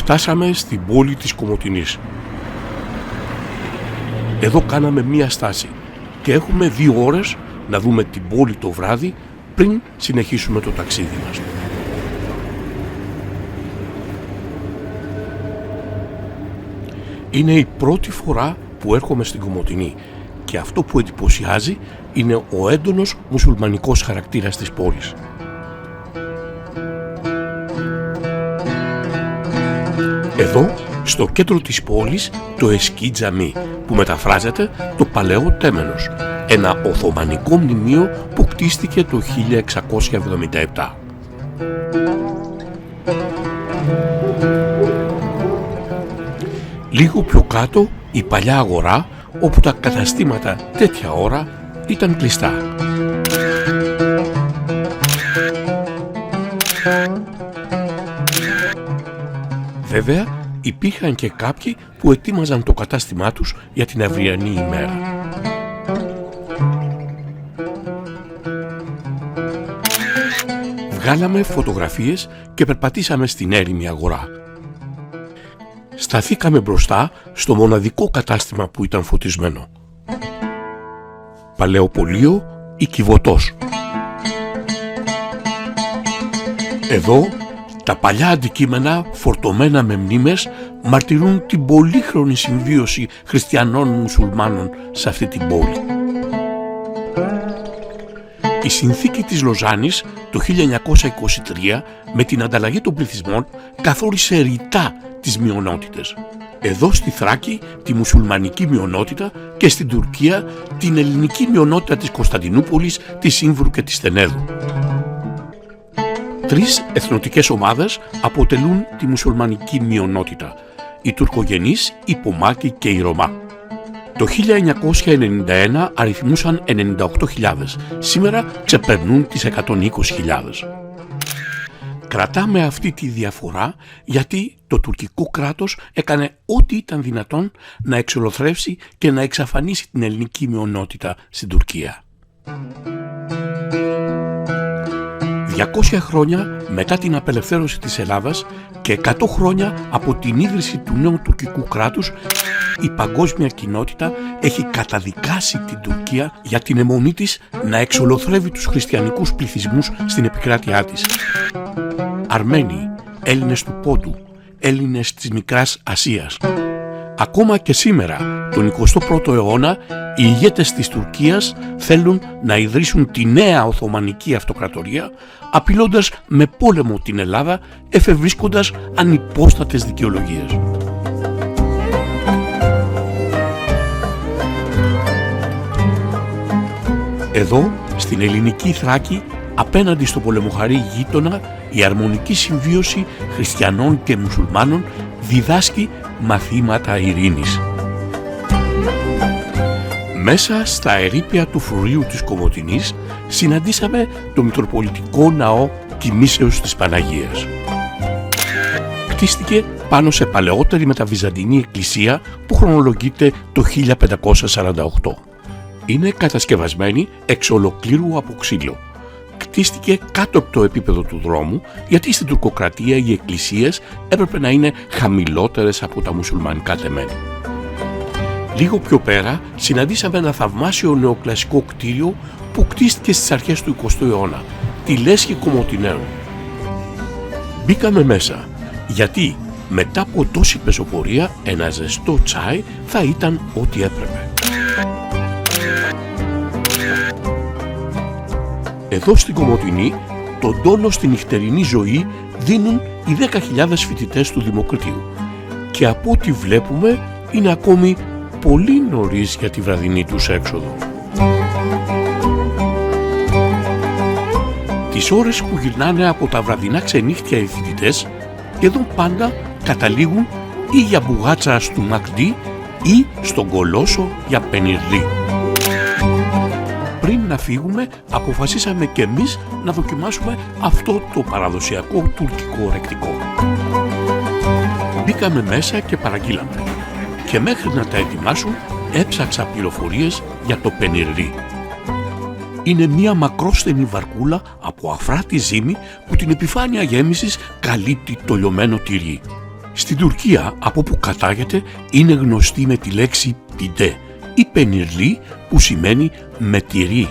Φτάσαμε στην πόλη της Κομοτηνής. Εδώ κάναμε μία στάση και έχουμε 2 ώρες να δούμε την πόλη το βράδυ πριν συνεχίσουμε το ταξίδι μας. Είναι η πρώτη φορά που έρχομαι στην Κομοτηνή και αυτό που εντυπωσιάζει είναι ο έντονος μουσουλμανικός χαρακτήρας της πόλης. Εδώ, στο κέντρο της πόλης, το Εσκί Τζαμί, που μεταφράζεται το Παλαιό Τέμενος, ένα Οθωμανικό μνημείο που κτίστηκε το 1677. Λίγο πιο κάτω, η παλιά αγορά, όπου τα καταστήματα τέτοια ώρα ήταν κλειστά. Βέβαια, υπήρχαν και κάποιοι που ετοίμαζαν το κατάστημά τους για την αυριανή ημέρα. Βγάλαμε φωτογραφίες και περπατήσαμε στην έρημη αγορά. Σταθήκαμε μπροστά στο μοναδικό κατάστημα που ήταν φωτισμένο. Παλαιοπωλείο ή Κιβωτός. Εδώ τα παλιά αντικείμενα φορτωμένα με μνήμες μαρτυρούν την πολύχρονη συμβίωση χριστιανών-μουσουλμάνων σε αυτή την πόλη. Η συνθήκη της Λοζάνης το 1923 με την ανταλλαγή των πληθυσμών καθόρισε ρητά τις μειονότητες. Εδώ στη Θράκη τη μουσουλμανική μειονότητα και στην Τουρκία την ελληνική μειονότητα της Κωνσταντινούπολης, της Σύμβρου και της Στενέδου. 3 εθνοτικές ομάδες αποτελούν τη μουσουλμανική μειονότητα: οι Τουρκογενείς, οι Πομάκοι και οι Ρωμά. Το 1991 αριθμούσαν 98.000, σήμερα ξεπερνούν τις 120.000. Κρατάμε αυτή τη διαφορά γιατί το τουρκικό κράτος έκανε ό,τι ήταν δυνατόν να εξολοθρεύσει και να εξαφανίσει την ελληνική μειονότητα στην Τουρκία. 200 χρόνια μετά την απελευθέρωση της Ελλάδας και 100 χρόνια από την ίδρυση του νέου τουρκικού κράτους, η παγκόσμια κοινότητα έχει καταδικάσει την Τουρκία για την αιμονή της να εξολοθρεύει τους χριστιανικούς πληθυσμούς στην επικράτειά της. Αρμένοι, Έλληνες του Πόντου, Έλληνες της Μικράς Ασίας. Ακόμα και σήμερα, τον 21ο αιώνα, οι ηγέτες της Τουρκίας θέλουν να ιδρύσουν τη νέα Οθωμανική Αυτοκρατορία, απειλώντας με πόλεμο την Ελλάδα, εφευρίσκοντας ανυπόστατες δικαιολογίες. Εδώ, στην ελληνική Θράκη, απέναντι στο πολεμοχαρή γείτονα, η αρμονική συμβίωση χριστιανών και μουσουλμάνων διδάσκει μαθήματα ειρήνης. Μέσα στα ερείπια του φρουρίου της Κομοτηνής συναντήσαμε το Μητροπολιτικό Ναό Κοιμήσεως της Παναγίας. Κτίστηκε πάνω σε παλαιότερη μεταβυζαντινή εκκλησία που χρονολογείται το 1548. Είναι κατασκευασμένη εξ ολοκλήρου από ξύλο. Κτίστηκε κάτω από το επίπεδο του δρόμου, γιατί στην τουρκοκρατία οι εκκλησίες έπρεπε να είναι χαμηλότερες από τα μουσουλμανικά τεμένη. Λίγο πιο πέρα συναντήσαμε ένα θαυμάσιο νεοκλασικό κτίριο που κτίστηκε στις αρχές του 20ου αιώνα, τη Λέσχη Κομοτηναίων. Μπήκαμε μέσα, γιατί μετά από τόση πεζοπορία ένα ζεστό τσάι θα ήταν ό,τι έπρεπε. Εδώ στην Κομοτηνή, τον τόνο στη νυχτερινή ζωή δίνουν οι 10.000 φοιτητές του Δημοκρατίου και από ό,τι βλέπουμε είναι ακόμη πολύ νωρίς για τη βραδινή τους έξοδο. Τις ώρες που γυρνάνε από τα βραδινά ξενύχτια οι φοιτητές, εδώ πάντα καταλήγουν ή για μπουγάτσα του Μακντή ή στον Κολόσο για πενιρλί. Πριν να φύγουμε, αποφασίσαμε και εμείς να δοκιμάσουμε αυτό το παραδοσιακό τουρκικό ρεκτικό. Μπήκαμε μέσα και παραγγείλαμε. Και μέχρι να τα ετοιμάσουν, έψαξα πληροφορίες για το πενιρλί. Είναι μια μακρόστενη βαρκούλα από αφράτη ζύμη που την επιφάνεια γέμισης καλύπτει το λιωμένο τυρί. Στην Τουρκία, από που κατάγεται, είναι γνωστή με τη λέξη πιντέ ή πενιρλί, που σημαίνει με τυρί.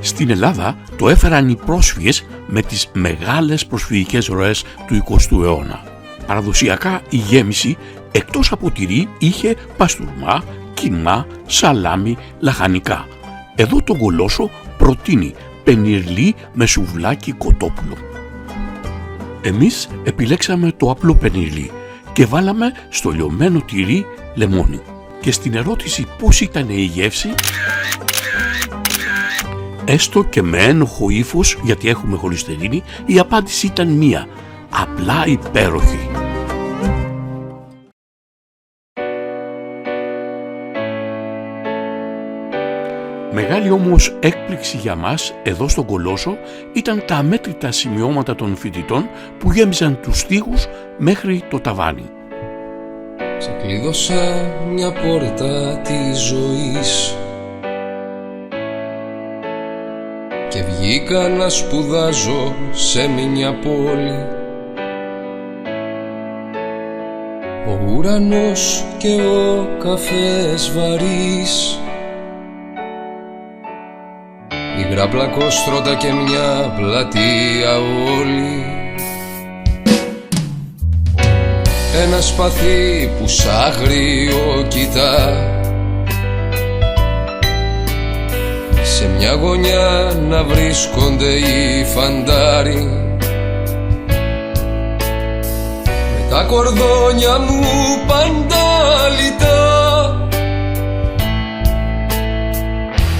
Στην Ελλάδα το έφεραν οι πρόσφυγες με τις μεγάλες προσφυγικές ροές του 20ου αιώνα. Παραδοσιακά η γέμιση εκτός από τυρί είχε παστούρμα, κιμά, σαλάμι, λαχανικά. Εδώ το Κολόσο προτείνει πενιρλί με σουβλάκι κοτόπουλο. Εμείς επιλέξαμε το απλό πενιρλί και βάλαμε στο λιωμένο τυρί λεμόνι. Και στην ερώτηση πώς ήταν η γεύση, έστω και με ένοχο ύφος, γιατί έχουμε χολυστερίνη, η απάντηση ήταν μία: απλά υπέροχη. Μεγάλη όμως έκπληξη για μας εδώ στον Κολόσο ήταν τα αμέτρητα σημειώματα των φοιτητών που γέμιζαν τους στίχους μέχρι το ταβάνι. Ξεκλείδωσα μια πόρτα της ζωής και βγήκα να σπουδάζω σε μια πόλη. Ο ουρανός και ο καφές βαρύς, υγρά πλακόστρωτα και μια πλατεία όλη. Ένα σπαθί που σ' άγριο κοιτά, σε μια γωνιά να βρίσκονται οι φαντάροι. Με τα κορδόνια μου παντάλητα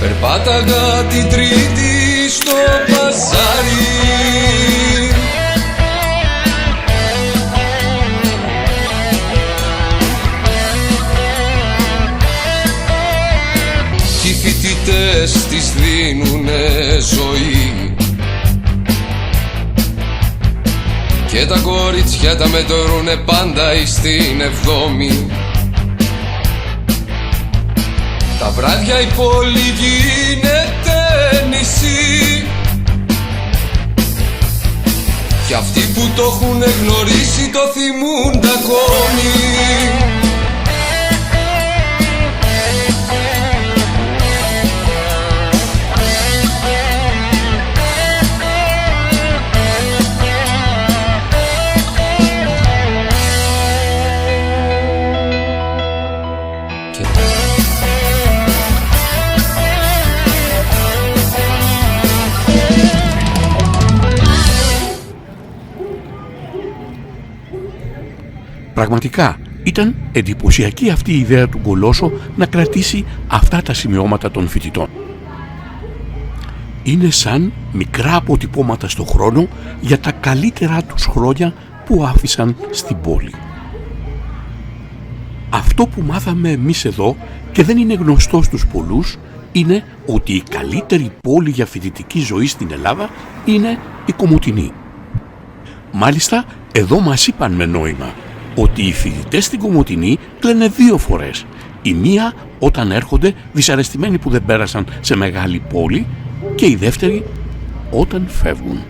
περπάταγα την Τρίτη στο παζάρι. Κι οι φοιτητές της δίνουνε ζωή και τα κορίτσια τα μετρούνε πάντα εις την 7η. Τα βράδια η πόλη γίνεται νησί κι αυτοί που το έχουνε γνωρίσει το θυμούνται ακόμη. Πραγματικά ήταν εντυπωσιακή αυτή η ιδέα του Κολόσο να κρατήσει αυτά τα σημειώματα των φοιτητών. Είναι σαν μικρά αποτυπώματα στο χρόνο για τα καλύτερά τους χρόνια που άφησαν στην πόλη. Αυτό που μάθαμε εμείς εδώ και δεν είναι γνωστό στους πολλούς είναι ότι η καλύτερη πόλη για φοιτητική ζωή στην Ελλάδα είναι η Κομοτηνή. Μάλιστα εδώ μας είπαν με νόημα ότι οι φοιτητές στην Κομοτηνή κλαίνε 2 φορές. Η μία όταν έρχονται δυσαρεστημένοι που δεν πέρασαν σε μεγάλη πόλη και η δεύτερη όταν φεύγουν.